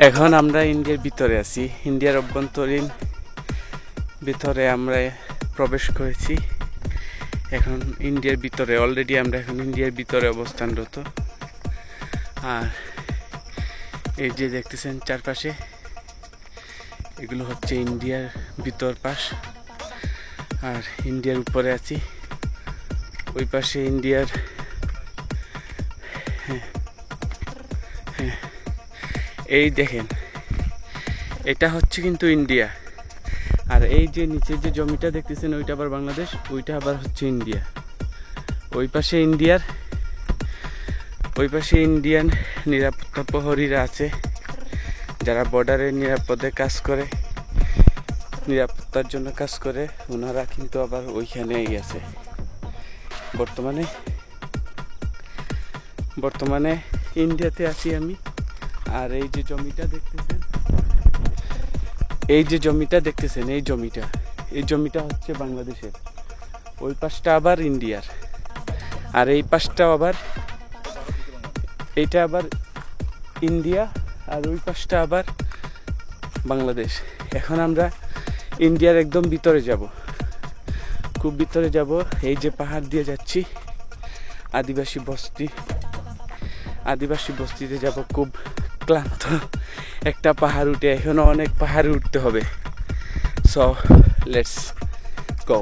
এখন আমরা ইন্ডিয়ার ভিতরে আছি, ইন্ডিয়ার অভ্যন্তরীণ ভিতরে আমরা প্রবেশ করেছি। এখন ইন্ডিয়ার ভিতরে অলরেডি আমরা এখন ইন্ডিয়ার ভিতরে অবস্থানরত। আর এই যে দেখতেছেন চারপাশে, এগুলো হচ্ছে ইন্ডিয়ার ভিতর পাশ। আর ইন্ডিয়ার উপরে আছি, ওই পাশে ইন্ডিয়ার এই দেখেন, এটা হচ্ছে কিন্তু ইন্ডিয়া। আর এই যে নিচে যে জমিটা দেখতেছেন ওইটা আবার বাংলাদেশ, ওইটা আবার হচ্ছে ইন্ডিয়া। ওই পাশে ইন্ডিয়ান নিরাপত্তা প্রহরীরা আছে, যারা বর্ডারে নিরাপদে কাজ করে, নিরাপত্তার জন্য কাজ করে। ওনারা কিন্তু আবার ওইখানেই আছে। বর্তমানে ইন্ডিয়াতে আছি আমি। আর এই যে জমিটা দেখতেছেন, এই জমিটা হচ্ছে বাংলাদেশের। ওই পাশটা আবার ইন্ডিয়ার, আর এই পাশটা আবার, এইটা আবার ইন্ডিয়া, আর ওই পাশটা আবার বাংলাদেশ। এখন আমরা ইন্ডিয়ার একদম ভিতরে যাব, খুব ভিতরে যাব। এই যে পাহাড় দিয়ে যাচ্ছি, আদিবাসী বস্তিতে যাব। খুব ক্লান্ত একটা পাহাড় উঠে, এখনো অনেক পাহাড় উঠতে হবে। So let's go.